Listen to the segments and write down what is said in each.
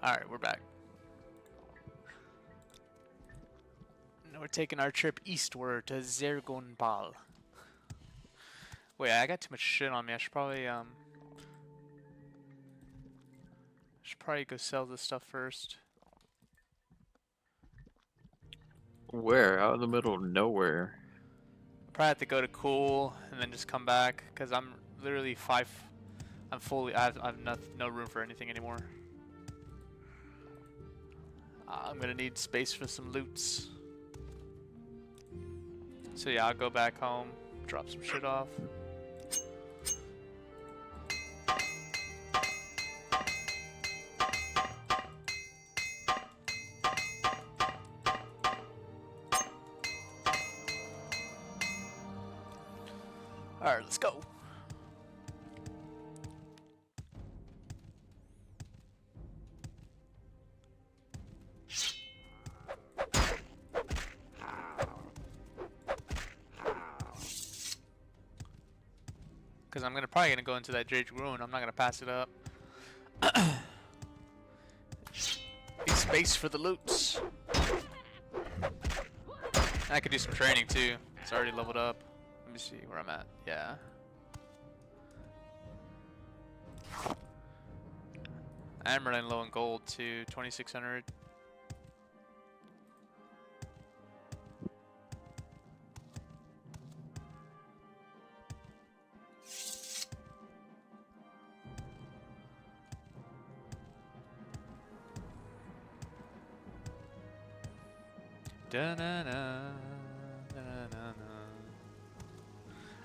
Alright, we're back. Now we're taking our trip eastward to Zergonbal. Wait, I got too much shit on me. I should probably go sell this stuff first. Where? Out in the middle of nowhere. Probably have to go to Cool and then just come back because I'm literally I have no room for anything anymore. I'm gonna need space for some loots. So yeah, I'll go back home, drop some shit off. Alright, let's go. Because I'm probably gonna go into that Jade Ruin. I'm not gonna pass it up. Need space for the loots. I could do some training too. It's already leveled up. Let me see where I'm at. Yeah. I'm running low in gold too. 2,600.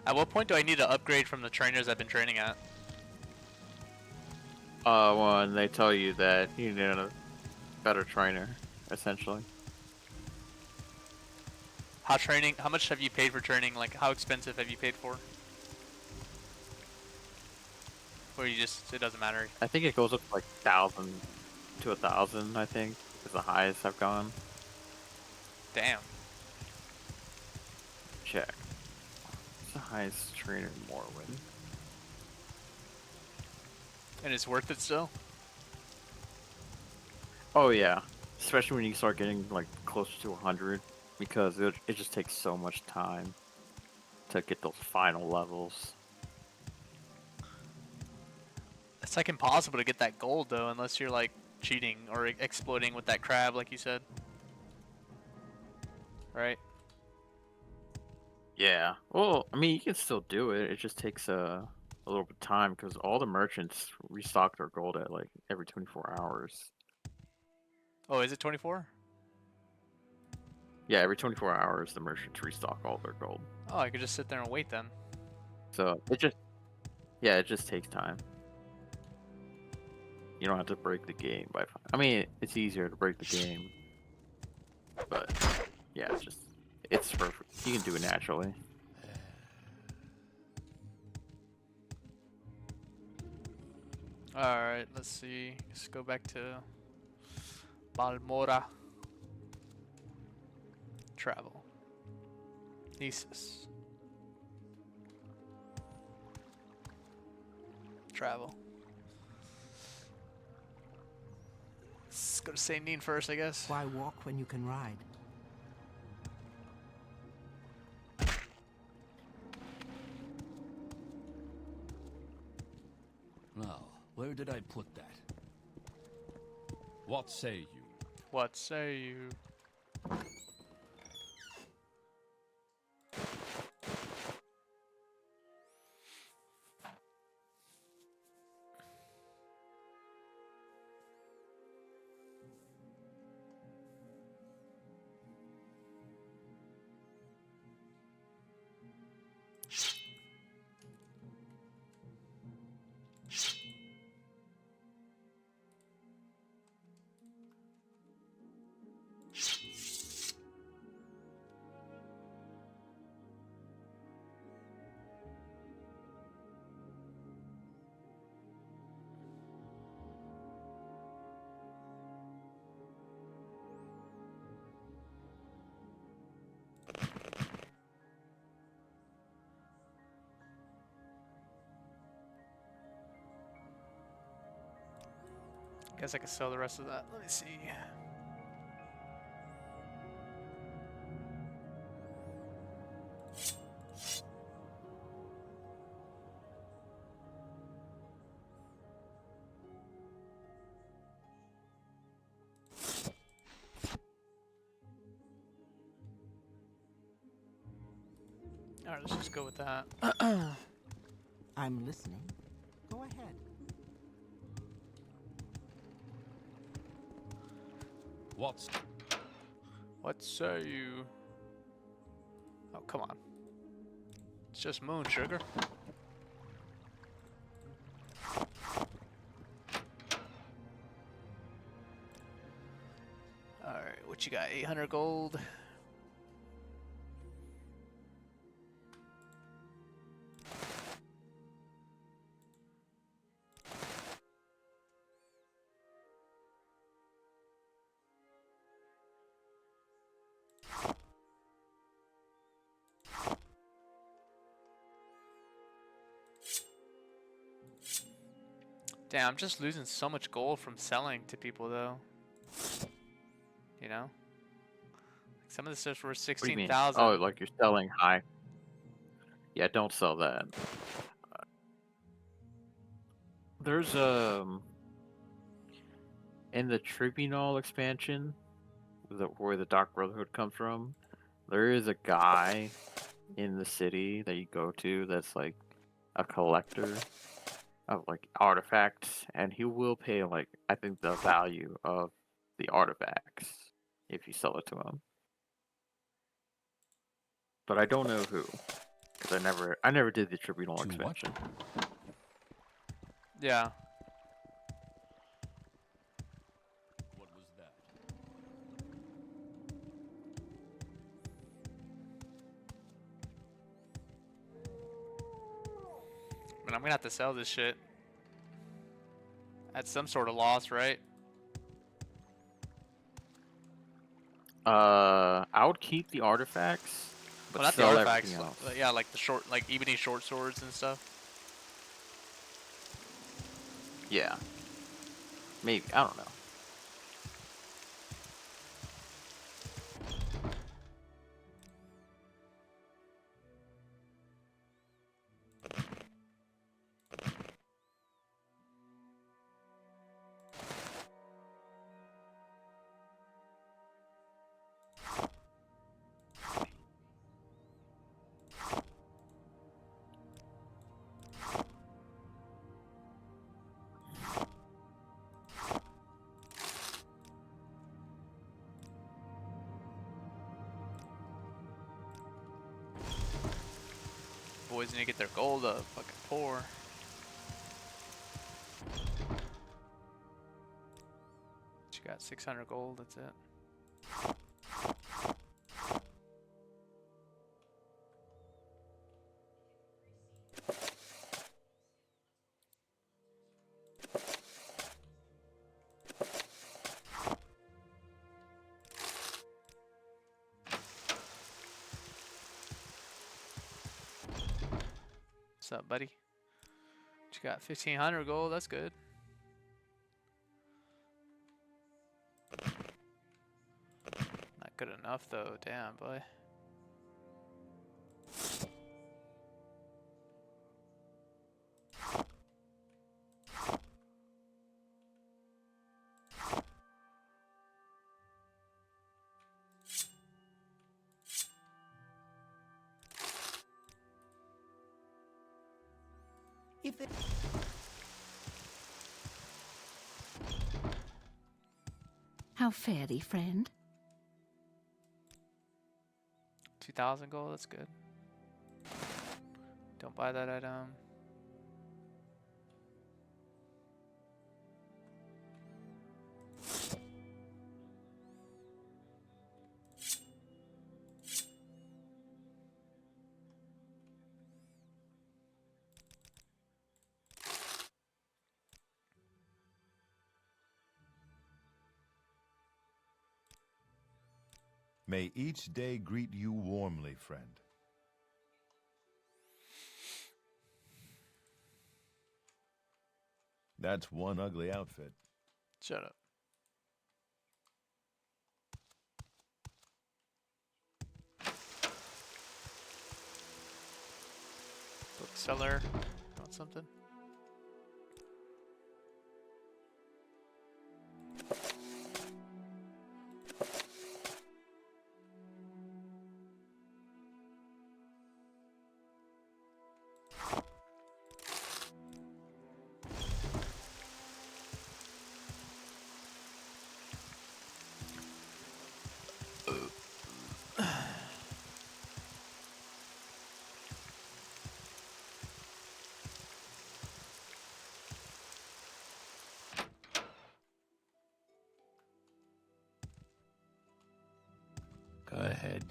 At what point do I need to upgrade from the trainers I've been training at? When they tell you that you need a better trainer, essentially. How much have you paid for training? Like, how expensive have you paid for? Or it doesn't matter? I think it goes up to like 1,000 to 1,000, I think, is the highest I've gone. Damn. Check. What's the highest trainer in Morrowind? And it's worth it still? Oh yeah. Especially when you start getting like closer to 100, because it just takes so much time to get those final levels. It's like impossible to get that gold though, unless you're like cheating or exploiting with that crab, like you said. Right? Yeah. Well, I mean, you can still do it. It just takes a little bit of time because all the merchants restock their gold at like every 24 hours. Oh, is it 24? Yeah, every 24 hours the merchants restock all their gold. Oh, I could just sit there and wait then. So it just takes time. You don't have to break the game by. I mean, it's easier to break the game, but yeah, it's perfect. You can do it naturally. Alright, let's see. Let's go back to Balmora. Travel. Thesis. Travel. Let's go to St. Dean first, I guess. Why walk when you can ride? Now, where did I put that? What say you? What say you? Guess I can sell the rest of that. Let me see. All right, let's just go with that. I'm listening. Go ahead. What say you? Oh, come on. It's just moon sugar. Alright, what you got? 800 gold. Damn, I'm just losing so much gold from selling to people, though. You know? Like some of the stuff's worth What do you mean? 16,000. Oh, like you're selling high. Yeah, don't sell that. There's in the Tribunal expansion, where the Dark Brotherhood comes from, there is a guy in the city that you go to that's like a collector of like artifacts, and he will pay like I think the value of the artifacts if you sell it to him. But I don't know who, because I never did the Tribunal To what? expansion. Yeah. What was that? But I'm gonna have to sell this shit. At some sort of loss, right? I would keep the artifacts, but Well, not the sell artifacts. everything else. Yeah, like the short, like ebony short swords and stuff. Yeah, maybe, I don't know. Boys need to get their gold up. Fucking poor. She got 600 gold. That's it. What's up, buddy? You got 1,500 gold. That's good. Not good enough though. Damn, boy. If it... How fare thee, friend? 2,000 gold. That's good. Don't buy that item. May each day greet you warmly, friend. That's one ugly outfit. Shut up. Bookseller. Want something? Go ahead.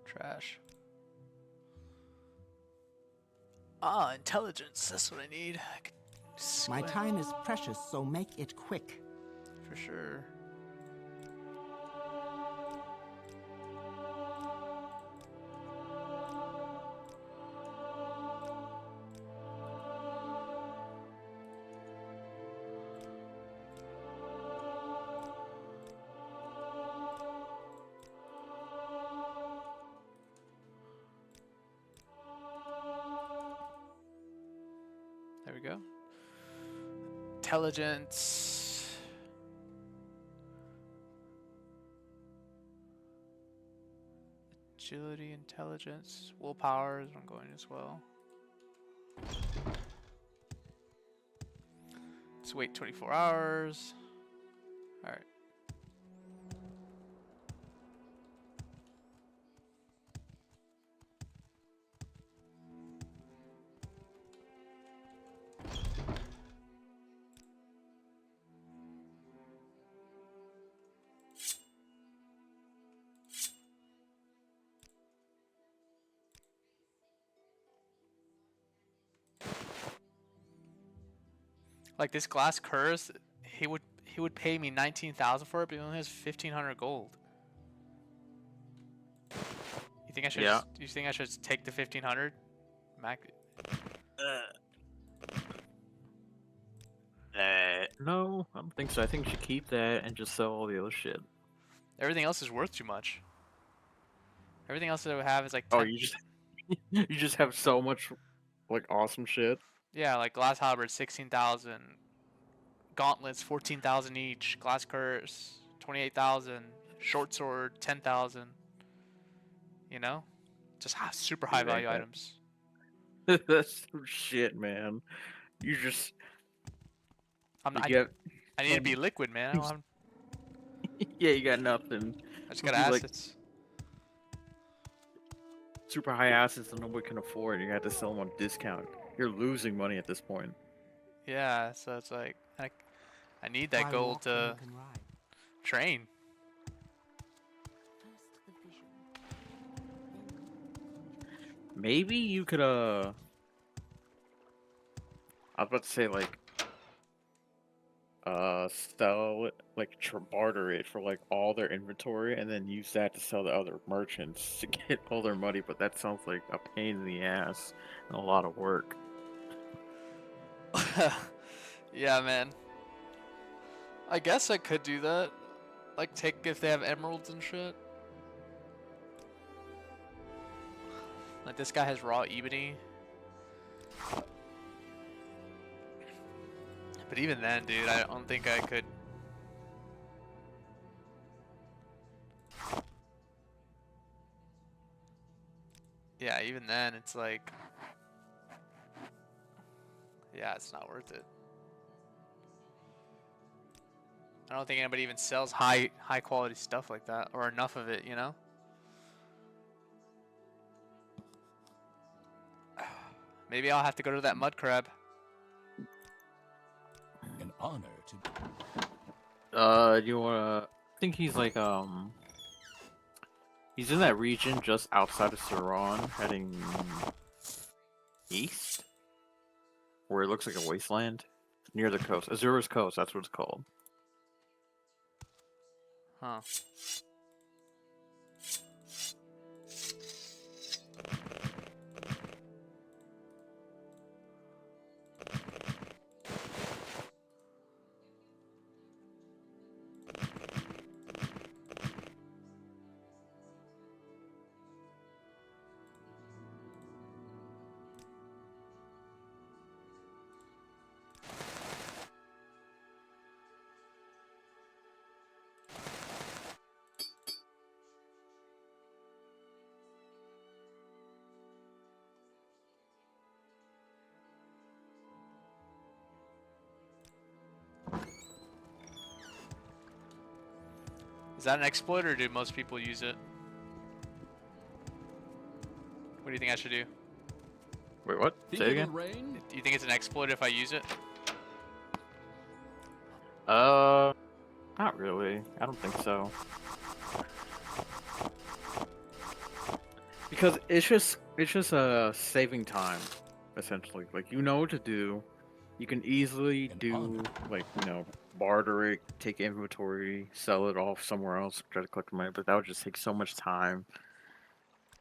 Trash. Ah, intelligence. That's what I need. I could My squint time is precious, so make it quick. for sure. There we go. Intelligence. Agility, intelligence, willpower is what I'm going as well. Let's wait 24 hours. Alright. Like this glass curse, he would pay me 19,000 for it, but he only has 1,500 gold. You think I should? Yeah. You think I should take the 1,500? Mac. No, I don't think so. I think you should keep that and just sell all the other shit. Everything else is worth too much. Everything else that I have is like. Oh, 10 you just you just have so much like awesome shit. Yeah, like glass halberd 16,000, gauntlets 14,000 each, glass curse 28,000, short sword 10,000. You know, just super high Dude, ain't value that- items. That's some shit, man. You just I'm you not, get I need to be liquid, man. yeah, you got nothing. I just It'll got be like assets. super high assets that nobody can afford. You have to sell them on discount. You're losing money at this point. Yeah, so it's like I need that While gold walk, then to you can ride. train. First the vision, Maybe you could I was about to say like sell it like barter it for like all their inventory and then use that to sell to other merchants to get all their money, but that sounds like a pain in the ass and a lot of work. Yeah, man. I guess I could do that. Like take if they have emeralds and shit. Like this guy has raw ebony. But even then, dude, I don't think I could. Yeah, even then, it's like. Yeah, it's not worth it. I don't think anybody even sells high quality stuff like that, or enough of it, you know? Maybe I'll have to go to that mud crab. An honor to. You wanna? I think he's like he's in that region just outside of Saran, heading east. where it looks like a wasteland near the coast. Azura's Coast, that's what it's called. Huh. Is that an exploit, or do most people use it? What do you think I should do? Wait, what? Think Say it it'll again? rain? Do you think it's an exploit if I use it? Not really. I don't think so. Because it's just saving time, essentially. Like, you know what to do. You can easily An do honor. like, barter it, take inventory, sell it off somewhere else, try to collect money, but that would just take so much time.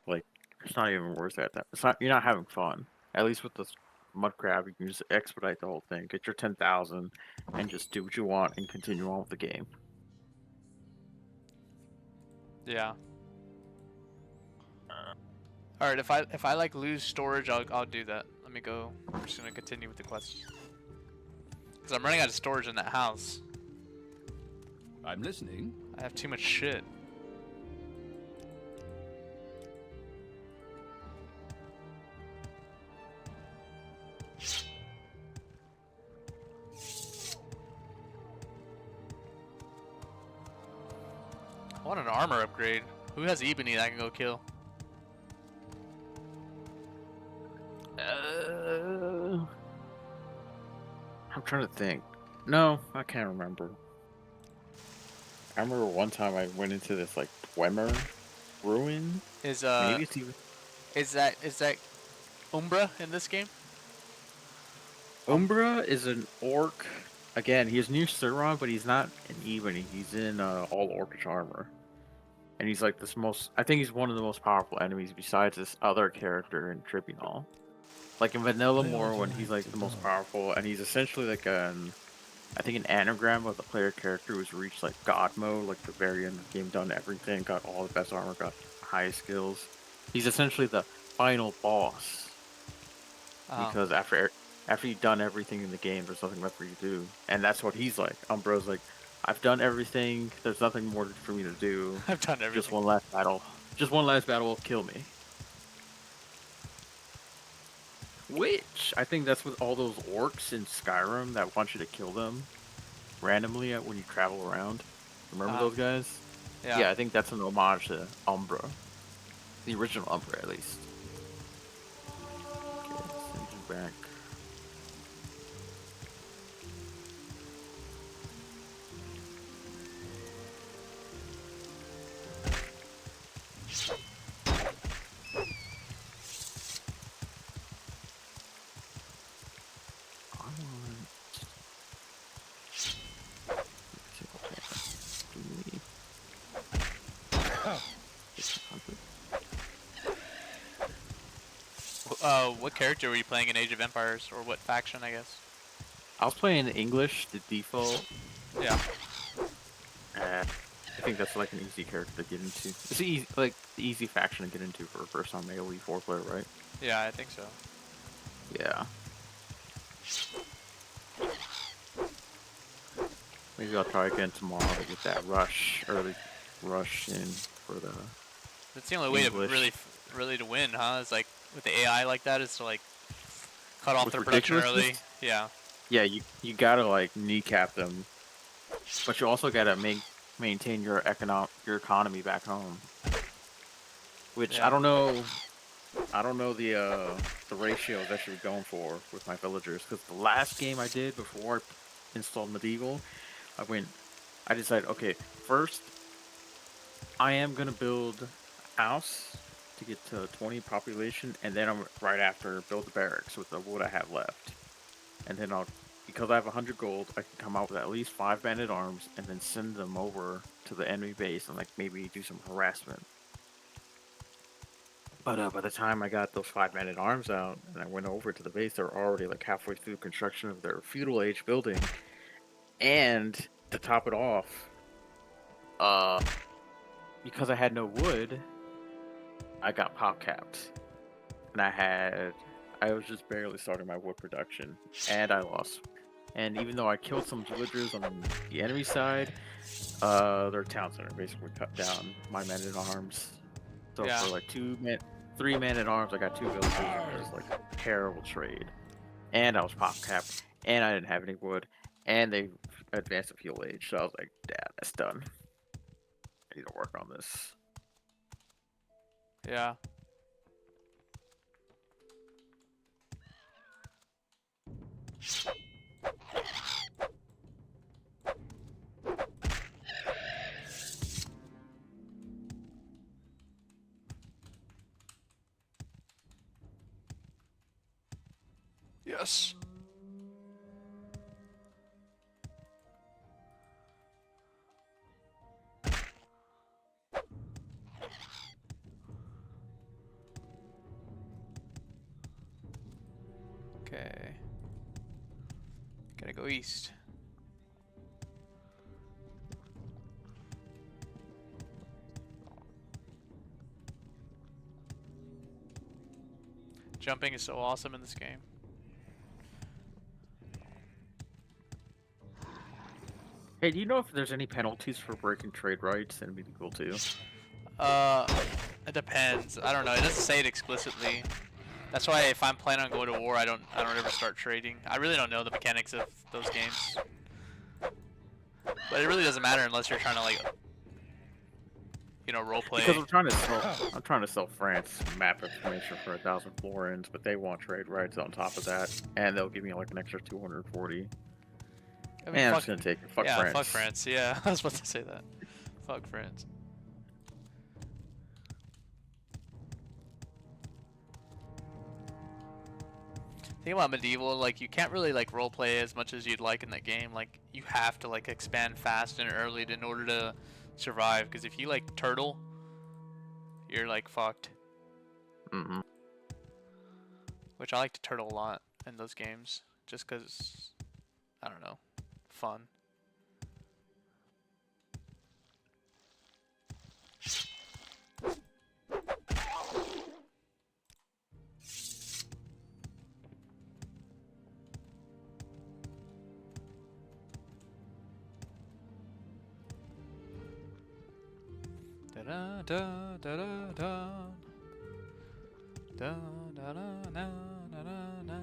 Like, it's not even worth it. It's not. You're not having fun. At least with this mud crab, you can just expedite the whole thing, get your 10,000, and just do what you want and continue on with the game. Yeah. All right. If I like lose storage, I'll do that. Let me go. I'm just gonna continue with the quest. Cause I'm running out of storage in that house. I'm listening. I have too much shit. I want an armor upgrade. Who has ebony that I can go kill? I'm trying to think. No, I can't remember. I remember one time I went into this like Dwemer ruin. Is Maybe it's even is that Umbra in this game? Umbra is an orc. Again, he's near Sauron, but he's not in ebony. He's in all orcish armor, and he's like this most. I think he's one of the most powerful enemies besides this other character in Tribunal. Like in Vanilla They are Morrowind, he's delight like to the most guard. powerful, and he's essentially like I think an anagram of the player character who's reached like God mode, like the very end of the game, done everything, got all the best armor, got the highest skills. He's essentially the final boss Oh. because after you've done everything in the game, there's nothing left for you to do, and that's what he's like. Umbro's like, I've done everything. There's nothing more for me to do. I've done Just everything. one last battle. Just one last battle will kill me. Which I think that's with all those orcs in Skyrim that want you to kill them randomly when you travel around. Remember those guys? Yeah. Yeah, I think that's an homage to Umbra. The original Umbra, at least. Okay, send you back. I want... What character were you playing in Age of Empires, or what faction, I guess? I was playing English, the default. Yeah. I think that's like an easy character to get into. It's easy, like the easy faction to get into for a first-time AoE 4-player, right? Yeah, I think so. Yeah. Maybe I'll try again tomorrow to get that early rush in for the That's the only way to English. really to win, huh? Is like with the AI like that, is to like cut off With their production early. ridiculousness? Yeah. Yeah, you gotta like kneecap them, but you also gotta maintain your economy back home. Which Yeah. I don't know the ratios I should be going for with my villagers, because the last game I did before I installed Medieval, I decided, okay, first I am gonna build a house to get to 20 population, and then I'm right after build the barracks with the wood I have left. and then because I have 100 gold, I can come out with at least 5 man-at-arms, and then send them over to the enemy base and like maybe do some harassment. But by the time I got those 5 man-at-arms out and I went over to the base, they were already like halfway through construction of their feudal age building. And to top it off, because I had no wood, I got pop capped, and I was just barely starting my wood production, and I lost. And even though I killed some villagers on the enemy side, their town center basically cut down my men-at-arms. So Yeah. for like 3 men-at-arms, I got 2 villagers, and it was like a terrible trade. And I was pop capped, and I didn't have any wood, and they advanced the fuel age, so I was like, "Dad, that's done. I need to work on this." Yeah. Yes. Okay. Gotta go east. Jumping is so awesome in this game. Hey, do you know if there's any penalties for breaking trade rights in Medieval 2? It depends. I don't know. It doesn't say it explicitly. That's why if I'm planning on going to war, I don't ever start trading. I really don't know the mechanics of those games. But it really doesn't matter unless you're trying to like, you know, roleplay. Because I'm trying to sell France map information for 1,000 florins, but they want trade rights on top of that, and they'll give me like an extra 240. I Man, I'm just gonna take it. Fuck yeah, France. fuck France. Yeah, I was about to say that. Fuck France. Thing about medieval, like you can't really like roleplay as much as you'd like in that game. Like you have to like expand fast and early in order to survive. Because if you like turtle, you're like fucked. Mm-hmm. Which I like to turtle a lot in those games, just because I don't know, fun. Da da da da da da da da da da da da.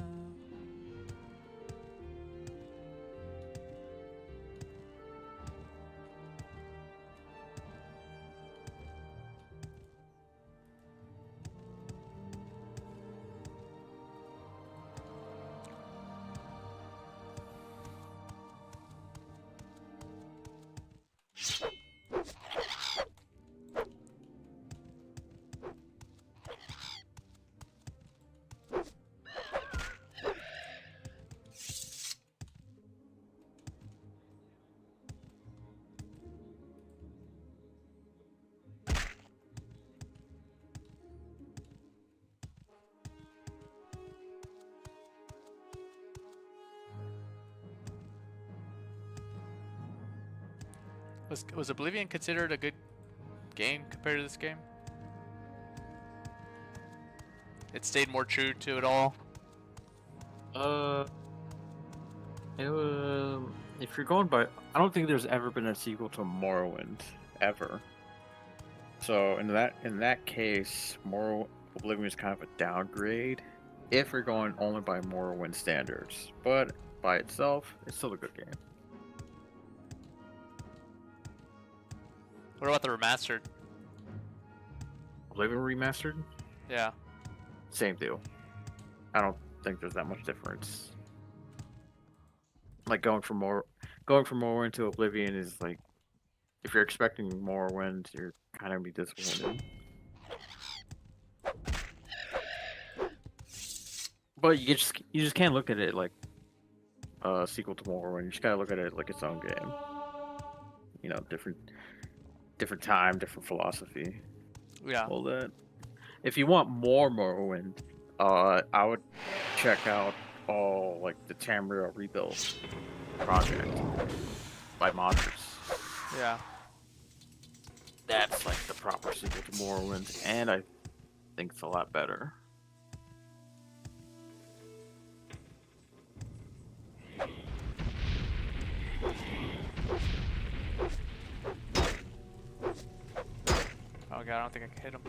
Was Oblivion considered a good game compared to this game? It stayed more true to it all. If you're going by, I don't think there's ever been a sequel to Morrowind ever. So in that case, Oblivion is kind of a downgrade. If you're going only by Morrowind standards, but by itself, it's still a good game. What about the remastered? Oblivion remastered, Yeah. same deal. I don't think there's that much difference. Like going from Morrowind to Oblivion is like, if you're expecting Morrowind, you're kind of be disappointed. But you just can't look at it like sequel to Morrowind. You just gotta look at it like its own game. You know, different time, different philosophy. Yeah. All that. If you want more Morrowind, I would check out all like the Tamriel Rebuild project by modders. Yeah. That's like the proper sequel to Morrowind, and I think it's a lot better. Oh god, I don't think I can hit him.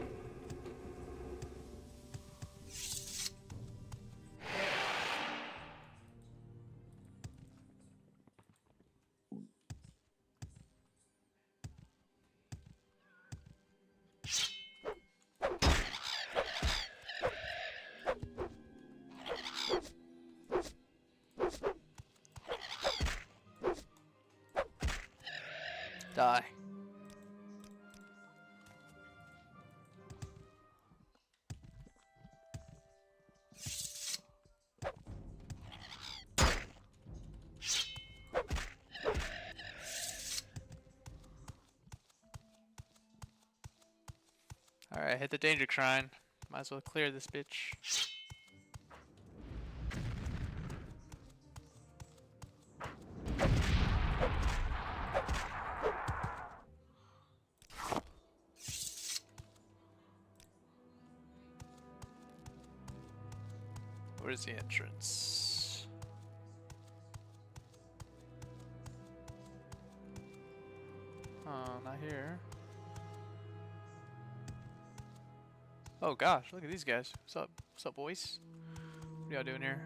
Die. Alright, hit the danger shrine. Might as well clear this bitch. Where's the entrance? Oh, not here. Oh gosh, look at these guys. What's up? What's up, boys? What y'all doing here?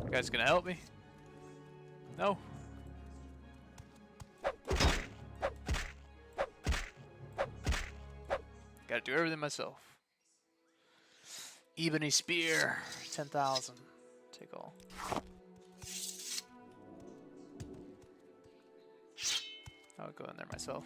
You guys gonna help me? No? Gotta do everything myself. Ebony Spear, 10,000. Take all. I'll go in there myself.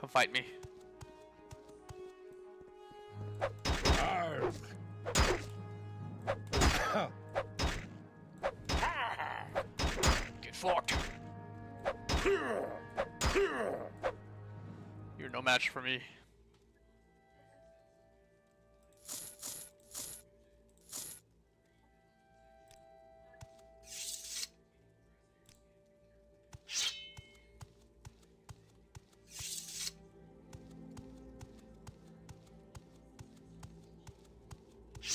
Come fight me. Get fucked. You're no match for me.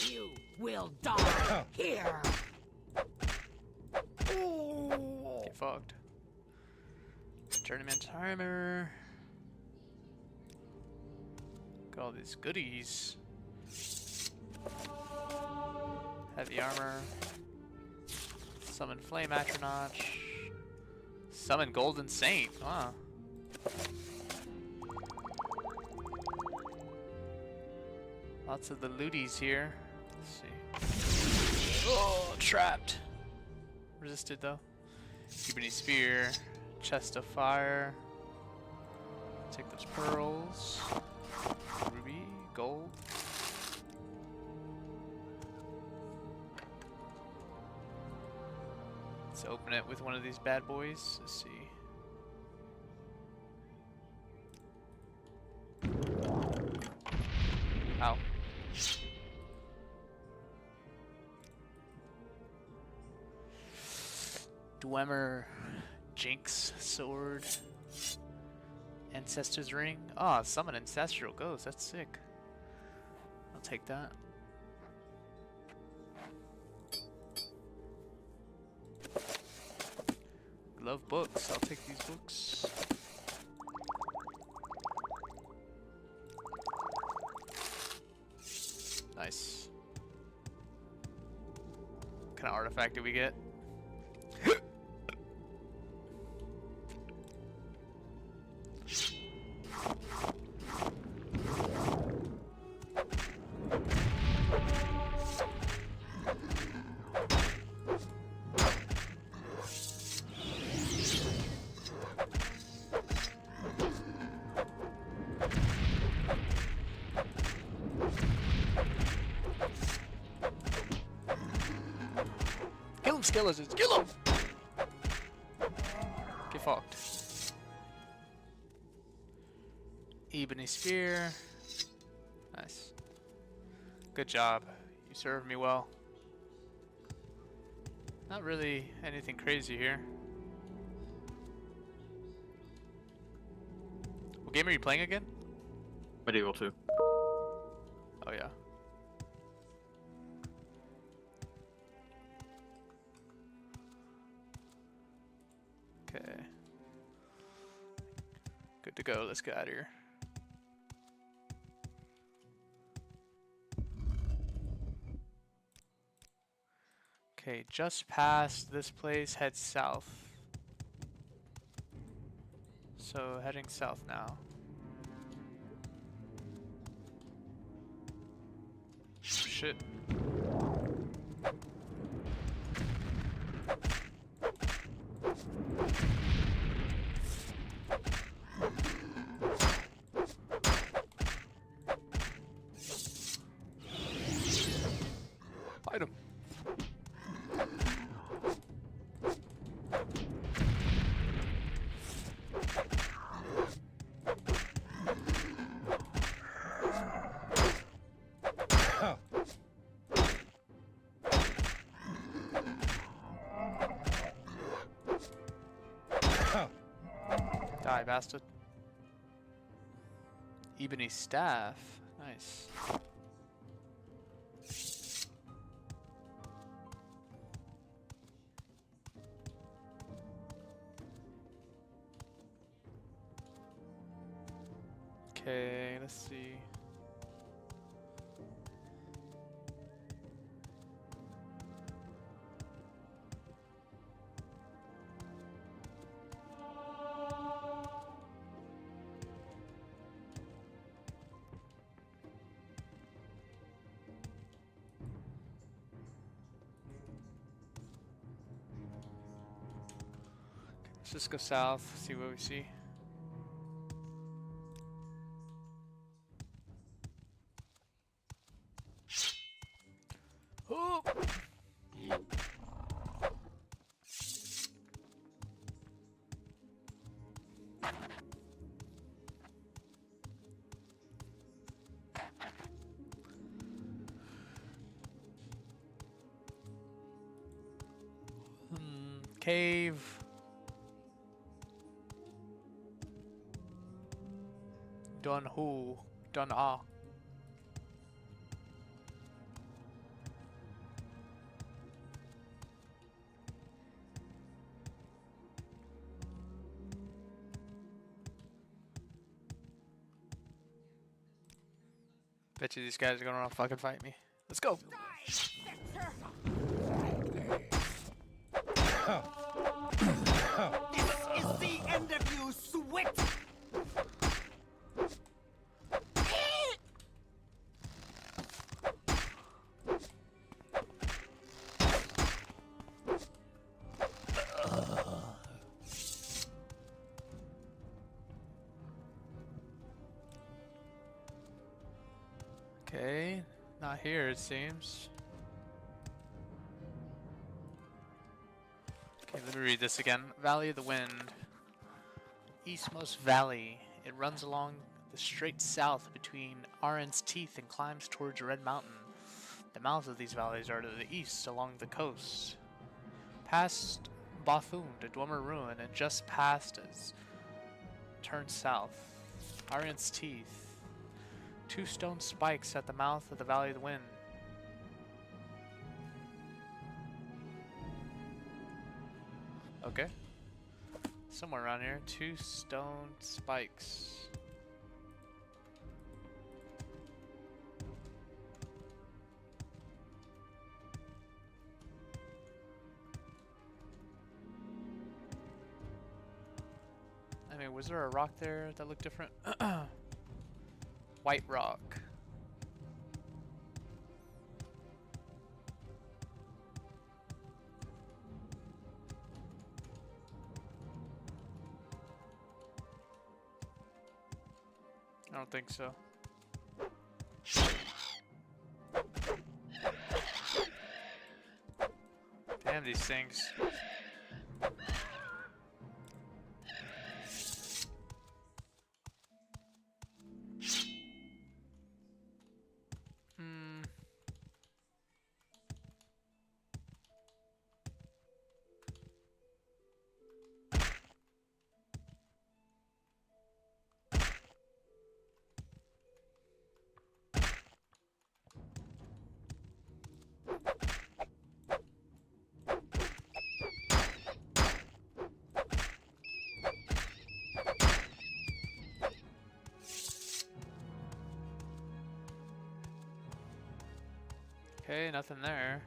You will die here. Get fucked. Tournament timer. Got all these goodies. Heavy armor. Summon Flame Atronach. Summon Golden Saint. Wow. Lots of the looties here. Let's see. Oh, trapped. Resisted though. Ebony Spear. Chest of Fire. Take those pearls. Ruby. Gold. Let's open it with one of these bad boys. Let's see. Ow. Dwemer, Jinx, Sword, Ancestor's Ring. Ah, summon Ancestral Ghost. That's sick. I'll take that. Love books. I'll take these books. Nice. kind of artifact did we get? Kill him, skeletons! Kill him! Get fucked. Ebony spear. Nice. Good job. You served me well. Not really anything crazy here. What game are you playing again? Medieval 2. Oh yeah. Okay. Good to go. Let's get out of here. Okay, just past this place, head south. So heading south now. Shit. Fight him. Die, bastard. Ebony staff. Nice. Okay, let's see. Let's just go south, see what we see. Oh! Cave. Done who? Done ah. Bet you these guys are gonna wanna fucking fight me. Let's go. This is the end of you, Swit! Okay, not here it seems. Okay, let me read this again. Valley of the Wind. Eastmost Valley. It runs along the straight south between Aren's Teeth and climbs towards Red Mountain. The mouths of these valleys are to the east along the coast. Past Bafund, a Dwemer ruin, and just past as turns south. Aren's Teeth. 2 stone spikes at the mouth of the Valley of the Wind. Okay. Somewhere around here. 2 stone spikes. was there a rock there that looked different? White rock. I don't think so. Damn these things. Okay, nothing there.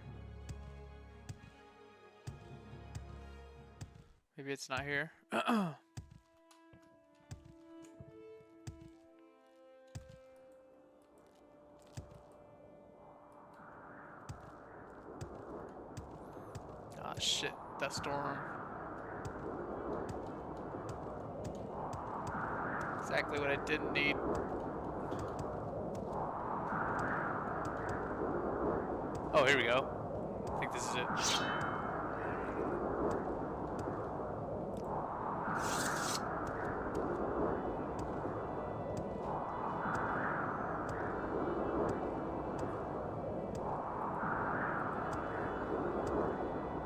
Maybe it's not here. Ah, shit. That storm. Exactly what I didn't need. Oh, here we go. I think this is it.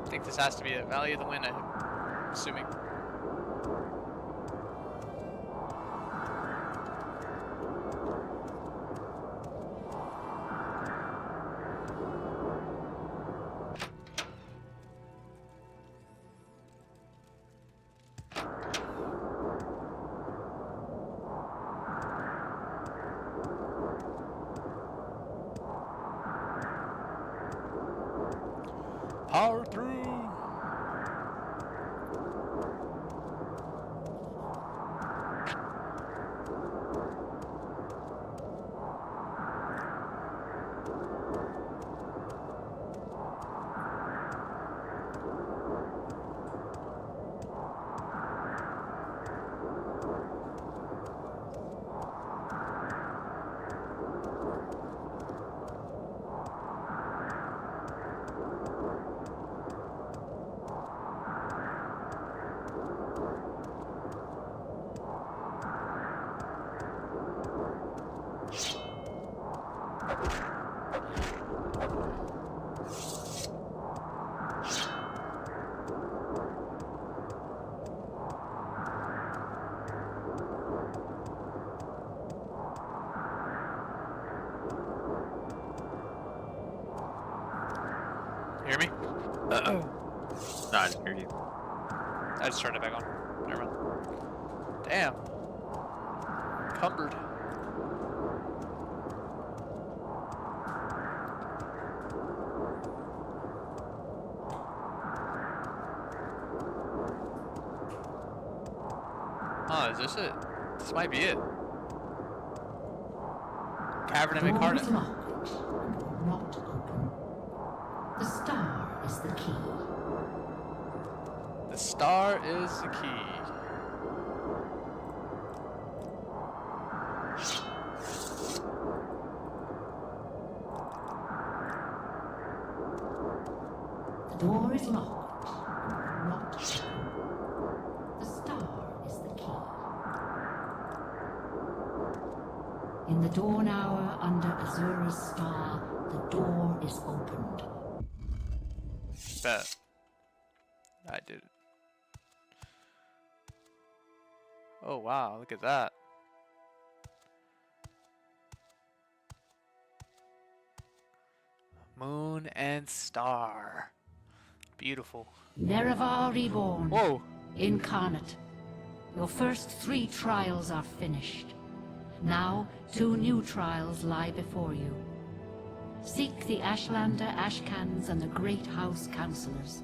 I think this has to be it. Valley of the Wind, I'm assuming. Power through! Hear me? No, I didn't hear you. I just turned it back on. Never mind. Damn. Cumbered. Oh, is this it? This might be it. Cavern of The door Incarnate. is locked and not open. The star is the key. The star is the key. The door is locked and not open. The star is the key. In the dawn hour under Azura's star, the door is opened. Bet. I did it. Oh wow, look at that. Moon and star. Beautiful. Nerevar reborn. Whoa. Incarnate. Your first 3 trials are finished. Now 2 new trials lie before you. Seek the Ashlander Ashcans and the Great House Councillors.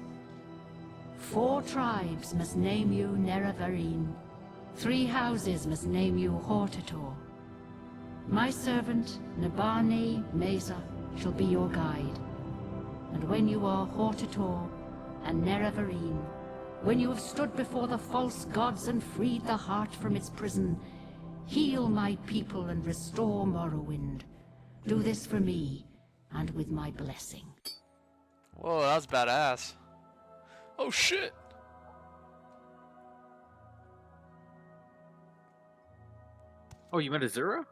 4 tribes must name you Nerevarine. 3 houses must name you Hortator. My servant, Nabane Mesa, shall be your guide. And when you are Hortator and Nerevarine, when you have stood before the false gods and freed the heart from its prison, heal my people and restore Morrowind. Do this for me, and with my blessing. Whoa, that was badass. Oh shit! Oh, you meant Azura?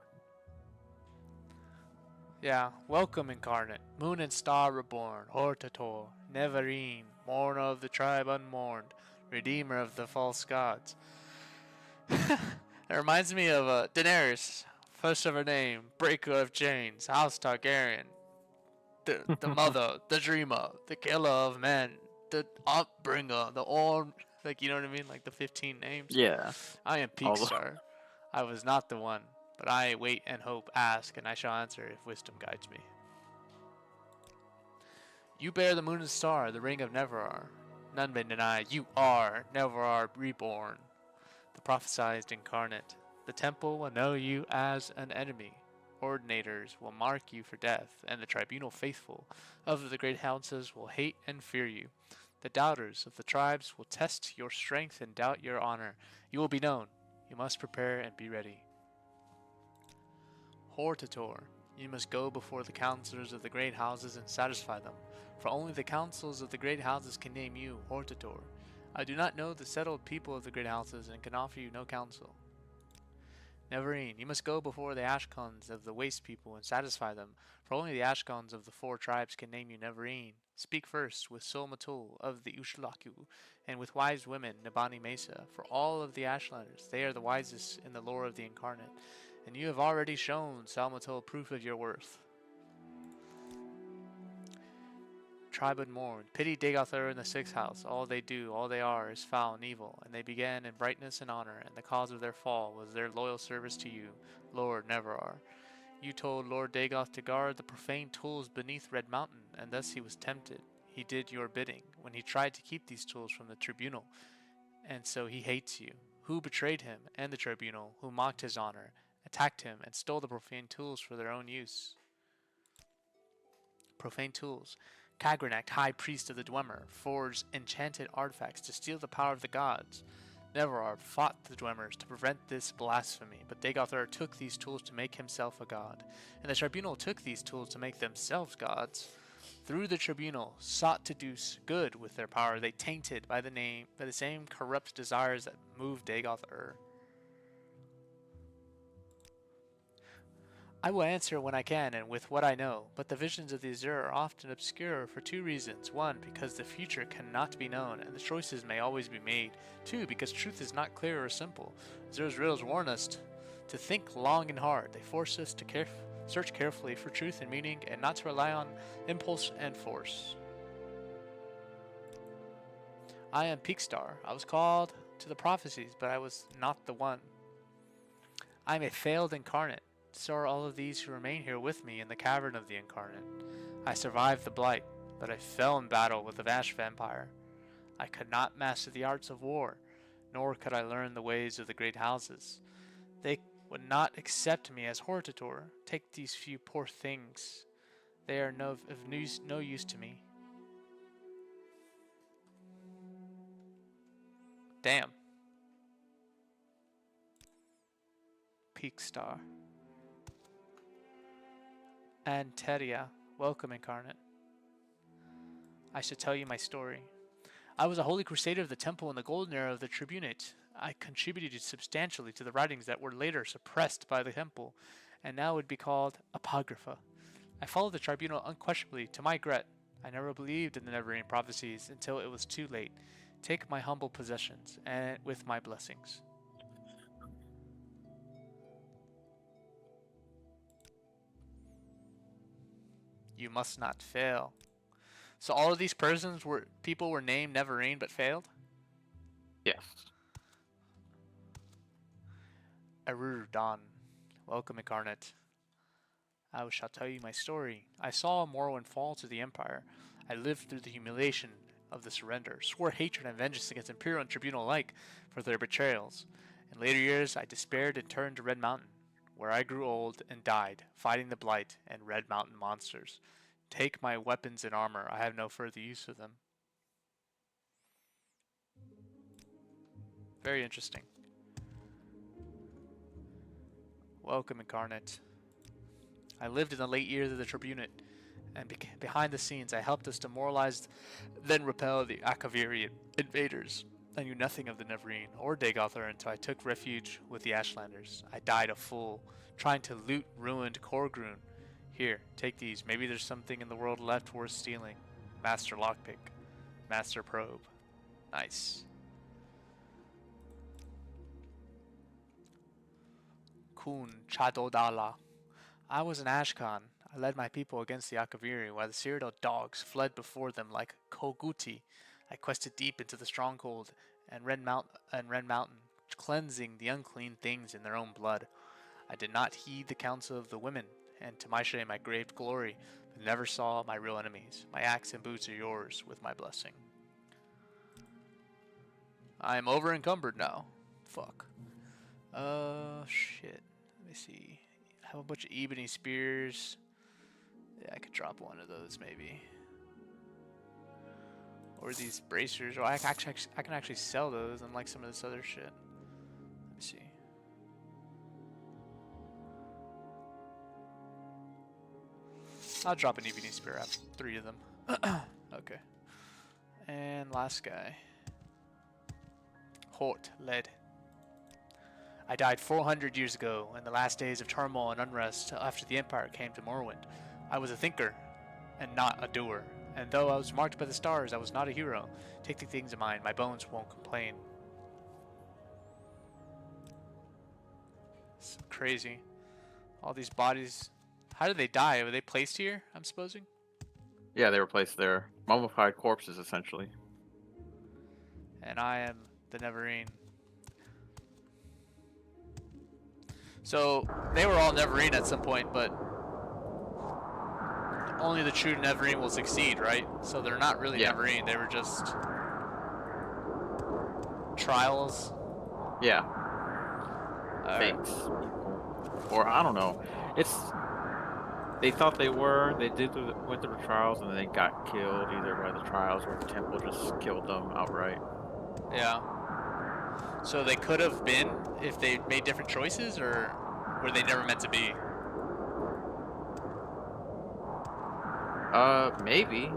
Yeah, welcome incarnate, moon and star reborn, Hortator, Nevarine, mourner of the tribe unmourned, redeemer of the false gods. It reminds me of Daenerys, first of her name, breaker of chains, House Targaryen, the mother, the dreamer, the killer of men, the upbringer, the all, like, you know what I mean, like the 15 names. Yeah. I am All the- Peakstar. I was not the one, but I wait and hope, ask, and I shall answer if wisdom guides me. You bear the moon and star, the ring of Neverrar. None may deny you are Neverrar reborn, the prophesied incarnate. The temple will know you as an enemy. Ordinators will mark you for death, and the tribunal faithful of the great houses will hate and fear you. The doubters of the tribes will test your strength and doubt your honor. You will be known. You must prepare and be ready. Hortator, you must go before the counselors of the great houses and satisfy them, for only the councils of the great houses can name you Hortator. I do not know the settled people of the great houses and can offer you no counsel. Nevarine, you must go before the Ashkons of the waste people and satisfy them, for only the Ashkons of the 4 tribes can name you Nevarine. Speak first with Solmatul of the Ushlaku, and with wise women Nabani Mesa, for all of the Ashlanders, they are the wisest in the lore of the incarnate, and you have already shown Salmatul proof of your worth. Tribe unmourned, pity Dagothur in the 6th house. All they do, all they are, is foul and evil, and they began in brightness and honor, and the cause of their fall was their loyal service to you, Lord Neverrar. You told Lord Dagoth to guard the profane tools beneath Red Mountain, and thus he was tempted. He did your bidding when he tried to keep these tools from the tribunal, and so he hates you. Who betrayed him and the tribunal, who mocked his honor, attacked him, and stole the profane tools for their own use? Profane tools. Kagranak, high priest of the Dwemer, forged enchanted artifacts to steal the power of the gods. Neverard fought the Dwemers to prevent this blasphemy, but Dagothur took these tools to make himself a god, and the tribunal took these tools to make themselves gods. Through the tribunal, sought to do good with their power, they tainted by the same corrupt desires that moved Dagothur. I will answer when I can and with what I know, but the visions of the Azure are often obscure for 2 reasons. 1, because the future cannot be known, and the choices may always be made. 2, because truth is not clear or simple. Azure's riddles warn us to think long and hard. They force us to search carefully for truth and meaning, and not to rely on impulse and force. I am Peakstar. I was called to the prophecies, but I was not the one. I am a failed incarnate. So are all of these who remain here with me in the cavern of the incarnate. I survived the blight, but I fell in battle with the Vash vampire. I could not master the arts of war, nor could I learn the ways of the great houses. They would not accept me as Hortator. Take these few poor things. They are no use to me. Damn. Peakstar. Anteria, welcome incarnate. I should tell you my story. I was a holy crusader of the temple in the golden era of the tribunate. I contributed substantially to the writings that were later suppressed by the temple, and now would be called apocrypha. I followed the tribunal unquestionably, to my regret. I never believed in the Neverine prophecies until it was too late. Take my humble possessions, and with my blessings. You must not fail. So all of these people were named Neverine but failed? Yes. Arur Dawn, welcome incarnate. I shall tell you my story. I saw Morrowind fall to the Empire. I lived through the humiliation of the surrender, swore hatred and vengeance against Imperial and Tribunal alike for their betrayals, In later years, I despaired and turned to Red Mountain, where I grew old and died, fighting the Blight and Red Mountain monsters. Take my weapons and armor, I have no further use for them. Very interesting. Welcome, Incarnate. I lived in the late years of the Tribunate, and behind the scenes I helped us demoralize, then repel the Akaviri invaders. I knew nothing of the Neverine or Dagother until I took refuge with the Ashlanders. I died a fool, trying to loot ruined Korgrun. Here, take these. Maybe there's something in the world left worth stealing. Master Lockpick. Master Probe. Nice. Kun Chadodala. I was an Ashkan. I led my people against the Akaviri, while the Cyrodiil dogs fled before them like Koguti. I quested deep into the stronghold and Red Mountain, cleansing the unclean things in their own blood. I did not heed the counsel of the women, and to my shame I craved glory, but never saw my real enemies. My axe and boots are yours, with my blessing. I am over encumbered now. Fuck. Shit. Let me see. I have a bunch of ebony spears. Yeah, I could drop one of those maybe. Or these bracers. Or I can actually sell those, unlike some of this other shit. Let me see. I'll drop an ebony spear. I have 3 of them. Okay. And last guy. Hort, lead. I died 400 years ago, in the last days of turmoil and unrest after the Empire came to Morrowind. I was a thinker, and not a doer. And though I was marked by the stars, I was not a hero. Take the things of mine, my bones won't complain. It's crazy. All these bodies. How did they die? Were they placed here, I'm supposing? Yeah, they were placed there. Mummified corpses, essentially. And I am the Neverine. So, they were all Neverine at some point, but only the true Neverine will succeed, right? So they're not really Neverine, they were just trials. Yeah. Fakes. Or, I don't know. They thought they were, went through the trials, and then they got killed either by the trials or the temple just killed them outright. Yeah. So they could have been if they made different choices, or were they never meant to be? Maybe.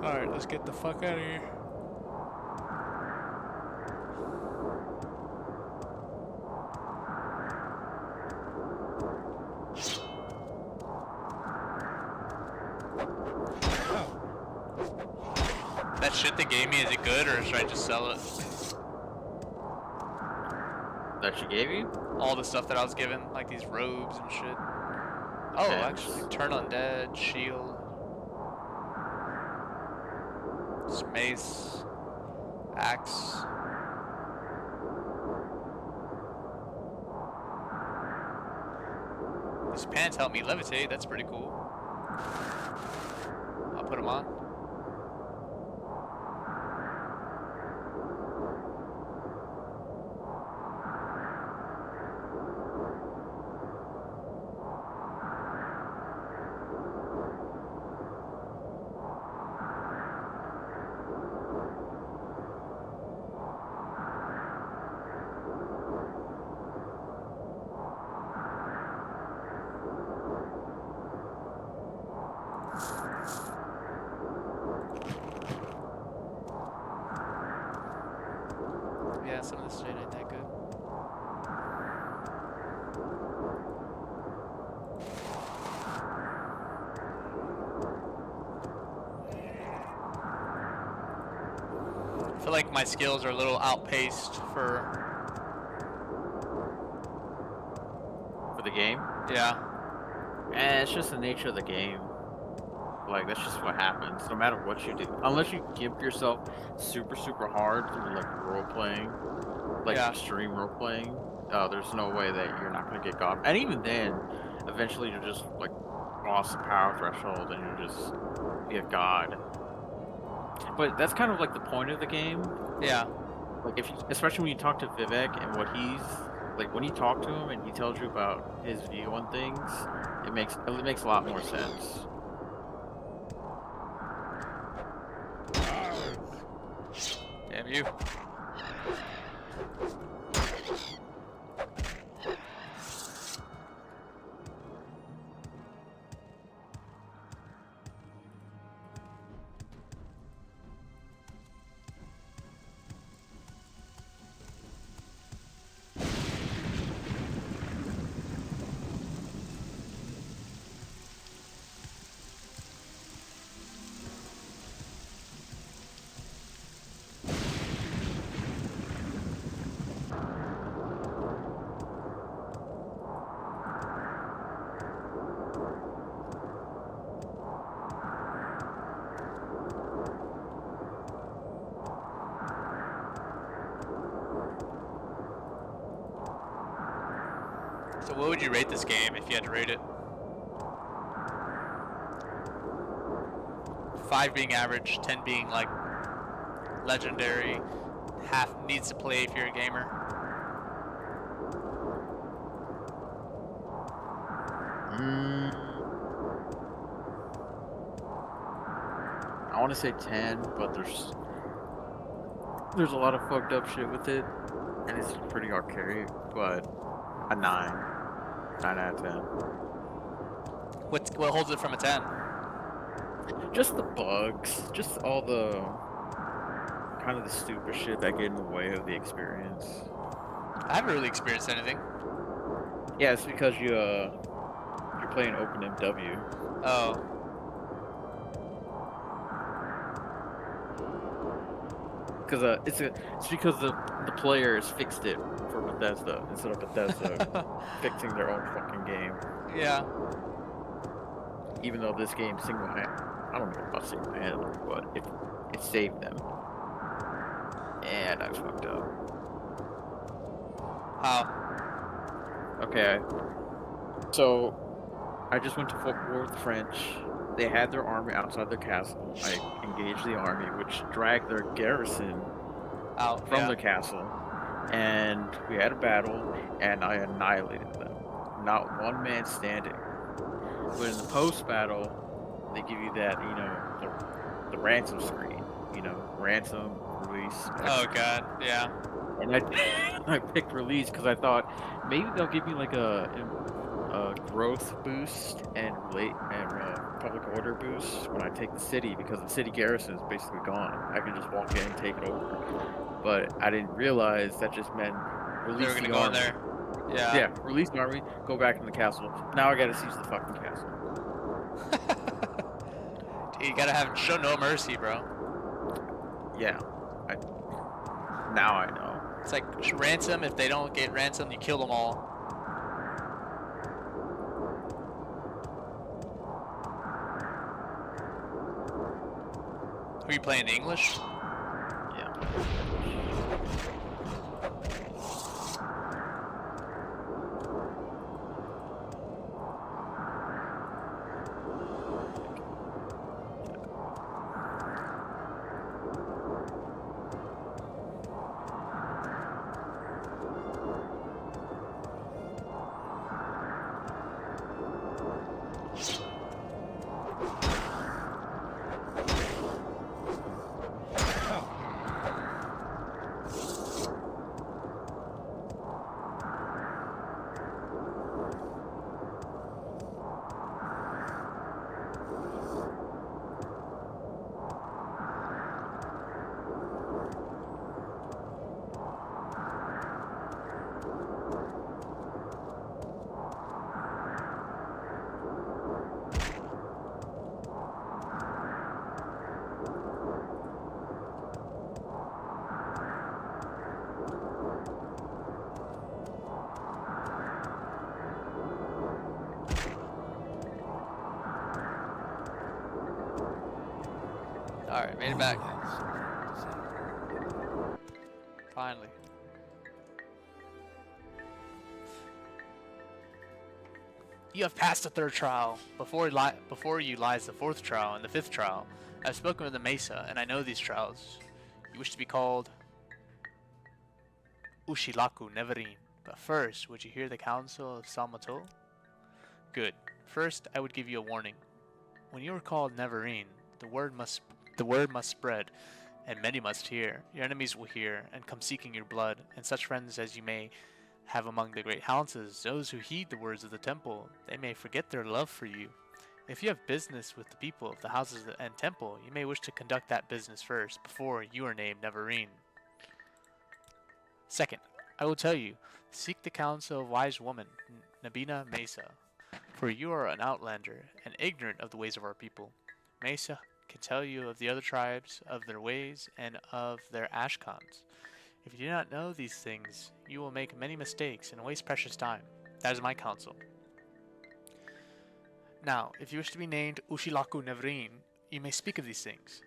Alright, let's get the fuck out of here. That shit they gave me, is it good, or should I just sell it? That she gave you? All the stuff that I was given, like these robes and shit. Oh, actually, turn undead, shield. This mace. Axe. These pants help me levitate, that's pretty cool. I'll put them on. Yeah, some of this shit ain't that good. I feel like my skills are a little outpaced for the game? Yeah. And it's just the nature of the game. Like, that's just what happens, no matter what you do. Unless you give yourself super hard through, like, role-playing, like, extreme role-playing, there's no way that you're not gonna get God. And even then, eventually you'll just like cross the power threshold and you'll just be a god. But that's kind of like the point of the game. Yeah. Like if you, especially when you talk to Vivek and what he's like when you talk to him and he tells you about his view on things, it makes a lot more sense. Damn you. So what would you rate this game if you had to rate it? 5 being average, 10 being like legendary, half needs to play if you're a gamer. I want to say 10, but there's a lot of fucked up shit with it, and it's pretty archaic. But a 9 out of 10. What holds it from a 10? Just the bugs, just all the kind of the stupid shit that get in the way of the experience. I haven't really experienced anything. Yeah, it's because you're playing OpenMW. Oh. Because it's because the players fixed it for Bethesda instead of Bethesda fixing their own fucking game. Yeah. Even though this game I don't know about single-handedly, but it saved them. And I fucked up. How? Okay. So I just went to war with the French. They had their army outside their castle. I engaged the army, which dragged their garrison Out from their castle. And we had a battle, and I annihilated them. Not one man standing. But in the post-battle, they give you that, the ransom screen. Ransom, release. Oh god, yeah. And I picked release because I thought maybe they'll give me like a growth boost and public order boost when I take the city, because the city garrison is basically gone. I can just walk in and take it over. But I didn't realize that just meant release They were gonna the go in army. there. Yeah. Yeah, release the army, go back in the castle. Now I gotta siege the fucking castle. Dude, you gotta show no mercy, bro. Yeah. Now I know. It's like ransom. If they don't get ransom, you kill them all. Who are you playing? English? Yeah. Alright, made it back. Finally. You have passed the third trial. Before you lies the fourth trial and the fifth trial. I've spoken with the Mesa, and I know these trials. You wish to be called Ushilaku Neverin. But first, would you hear the counsel of Samato? Good. First, I would give you a warning. When you are called Neverin, the word must spread, and many must hear. Your enemies will hear, and come seeking your blood, and such friends as you may have among the great houses, those who heed the words of the temple, they may forget their love for you. If you have business with the people of the houses and temple, you may wish to conduct that business first, before you are named Neverin. Second, I will tell you, seek the counsel of wise woman, Nabina Mesa, for you are an outlander, and ignorant of the ways of our people. Mesa can tell you of the other tribes, of their ways, and of their ashkans. If you do not know these things, you will make many mistakes and waste precious time. That is my counsel. Now, if you wish to be named Ushilaku Neverin, you may speak of these things.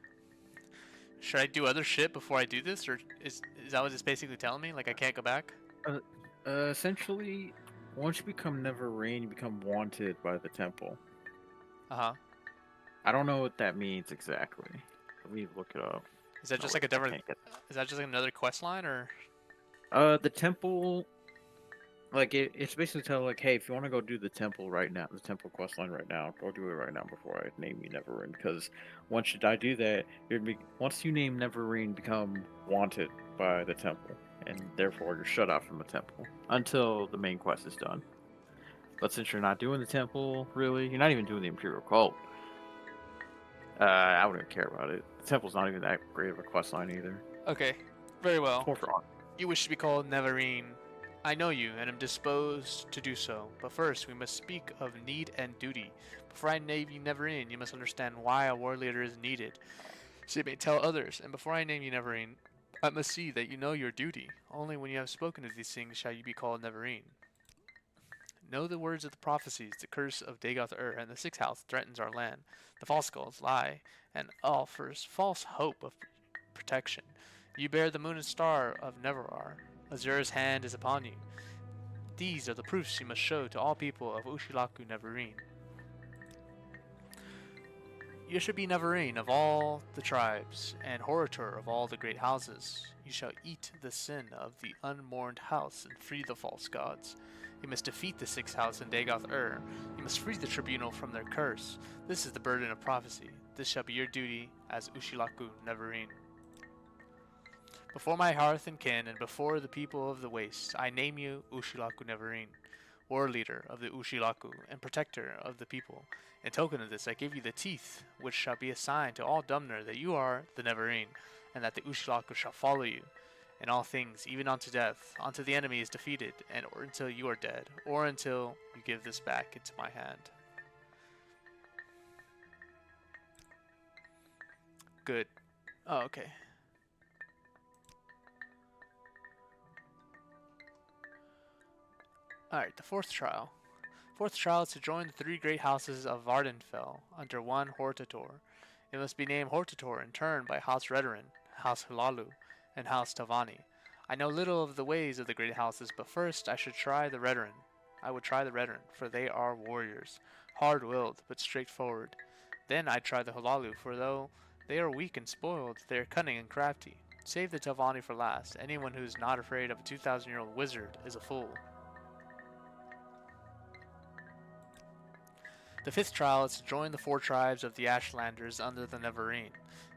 Should I do other shit before I do this, or is that what it's basically telling me? Like I can't go back? Essentially, once you become Neverrain, you become wanted by the temple. Uh-huh. I don't know what that means exactly. Let me look it up. Is that just like a different... Is that just like another quest line, or...? The temple... Like, it's basically telling, like, hey, if you want to go do the temple right now, the temple quest line right now, go do it right now before I name you Neverrain. Because once I do that, once you name Neverrain, become wanted by the temple. And therefore, you're shut out from the temple. Until the main quest is done. But since you're not doing the temple, really, you're not even doing the Imperial Cult. I wouldn't care about it. The temple's not even that great of a quest line either. Okay, very well. It's more for You wish to be called Neverin. I know you, and am disposed to do so. But first, we must speak of need and duty. Before I name you Neverin, you must understand why a war leader is needed, so you may tell others. And before I name you Neverin, I must see that you know your duty. Only when you have spoken of these things shall you be called Neverin. Know the words of the prophecies. The curse of Dagoth-Ur and the sixth house threatens our land. The false skulls lie, and offers false hope of protection. You bear the moon and star of Neverar. Azura's hand is upon you. These are the proofs you must show to all people of Ushilaku Neverin. You should be Neverin of all the tribes, and Horator of all the great houses. You shall eat the sin of the unmourned house and free the false gods. You must defeat the sixth house in Dagoth-Ur. You must free the tribunal from their curse. This is the burden of prophecy. This shall be your duty as Ushilaku Neverin. Before my hearth and kin, and before the people of the waste, I name you Ushilaku Neverin, war leader of the Ushilaku, and protector of the people. In token of this, I give you the teeth, which shall be a sign to all Dumner that you are the Neverin, and that the Ushilaku shall follow you in all things, even unto death, until the enemy is defeated, and or until you are dead, or until you give this back into my hand. Good. Oh, okay. Alright, the fourth trial. Fourth trial is to join the three great houses of Vardenfell under one Hortator. It must be named Hortator in turn by House Redoran, House Hilalu, and House Tavani. I know little of the ways of the great houses, but first I would try the Redoran, for they are warriors, hard-willed but straightforward. Then I'd try the Hilalu, for though they are weak and spoiled, they are cunning and crafty. Save the Tavani for last. Anyone who is not afraid of a 2,000-year-old wizard is a fool. The fifth trial is to join the four tribes of the Ashlanders under the Neverin.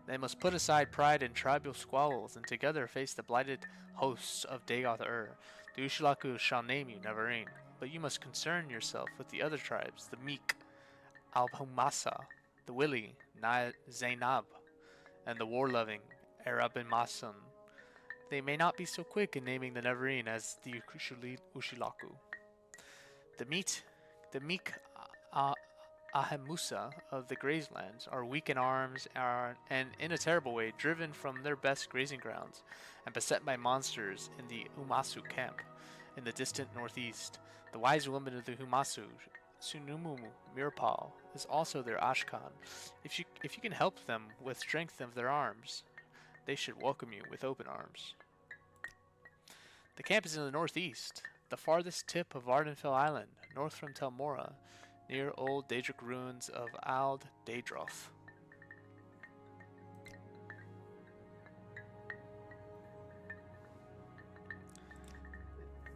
They must put aside pride and tribal squabbles, and together face the blighted hosts of Dagoth-Ur. The Ushilaku shall name you Neverin, but you must concern yourself with the other tribes, the Meek, Alhumasa, the Willi, Zainab, and the war-loving Arabimasun. They may not be so quick in naming the Neverin as the Ushilaku. The Meek Ahemusa of the Grazelands are weak in arms and in a terrible way driven from their best grazing grounds and beset by monsters in the Umasu camp in the distant northeast. The wise woman of the Humasu, Sunumumu Mirpal, is also their Ashkan. If you can help them with strength of their arms, they should welcome you with open arms. The camp is in the northeast. the farthest tip of Ardenfell Island, north from Telmora, near old Daedric ruins of Ald Daedroth.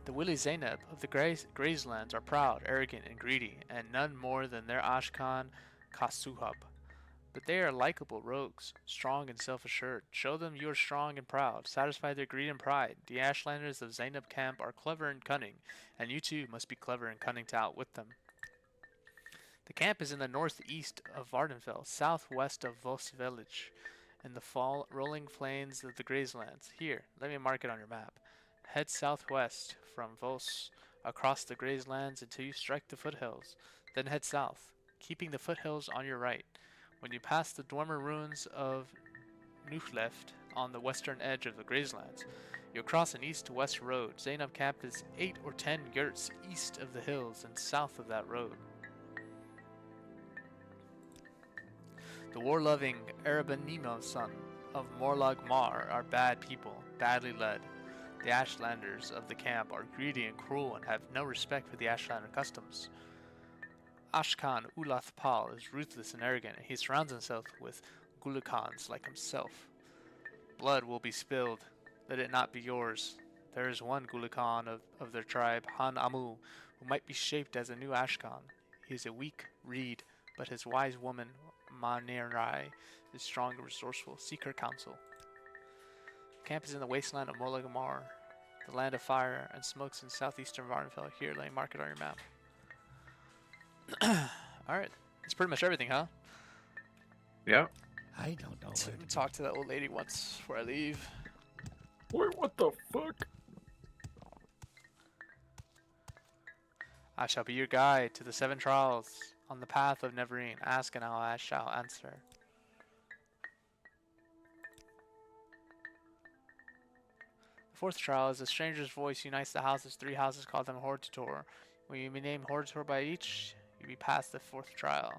The Willy Zainab of the Grazelands are proud, arrogant, and greedy, and none more than their Ashkan Kasuhab. But they are likable rogues, strong and self-assured. Show them you are strong and proud. Satisfy their greed and pride. The Ashlanders of Zainab Camp are clever and cunning, and you too must be clever and cunning to outwit them. The camp is in the northeast of Vardenfell, southwest of Vos village, in the rolling plains of the Grazelands. Here, let me mark it on your map. Head southwest from Vos across the Grazelands until you strike the foothills. Then head south, keeping the foothills on your right. When you pass the Dwemer ruins of Nufleft on the western edge of the Grazelands, you'll cross an east-to-west road. Zainab Camp is 8 or 10 yurts east of the hills and south of that road. The war-loving Arabanimo son of Morlag Mar are bad people, badly led. The Ashlanders of the camp are greedy and cruel and have no respect for the Ashlander customs. Ashkan Ulath Pal is ruthless and arrogant, and he surrounds himself with Gulukans like himself. Blood will be spilled, let it not be yours. There is one Gulukan of their tribe, Han Amu, who might be shaped as a new Ashkan. He is a weak reed, but his wise woman, Manirai, is strong and resourceful. Seek her counsel. Camp is in the wasteland of Molagamar, the land of fire and smokes in southeastern Vardenfell. Here, let me mark it on your map. Alright, that's pretty much everything, huh? Yeah. I don't know. Let me talk to that old lady once before I leave. Wait, what the fuck? I shall be your guide to the 7 trials on the path of Neverine. Ask and I shall answer. The 4th trial is a stranger's voice unites the houses. 3 houses call them Hortator. When you be named Hortator by each, you be past the 4th trial.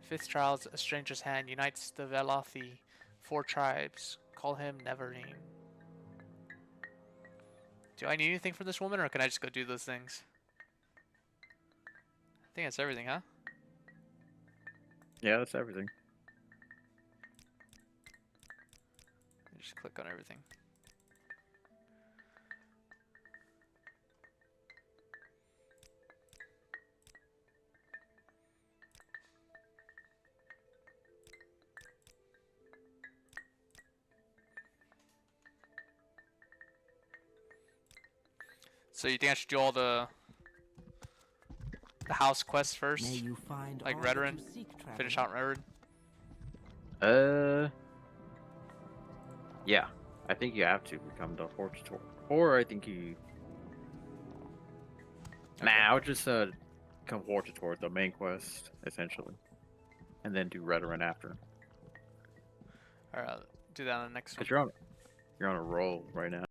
5th trial is a stranger's hand unites the Velothi. 4 tribes. Call him Neverine. Do I need anything from this woman, or can I just go do those things? I think that's everything, huh? Yeah, that's everything. Just click on everything. So you think I should do all the house quests first? May you find Like all that Redoran? you seek, traveler. Finish out Redoran? Yeah. I think you have to become the Hortator. Or I think you... Nah, I would just become Hortator, the main quest, essentially. And then do Redoran after. Alright, I'll do that on the next one. Because you're on a roll right now.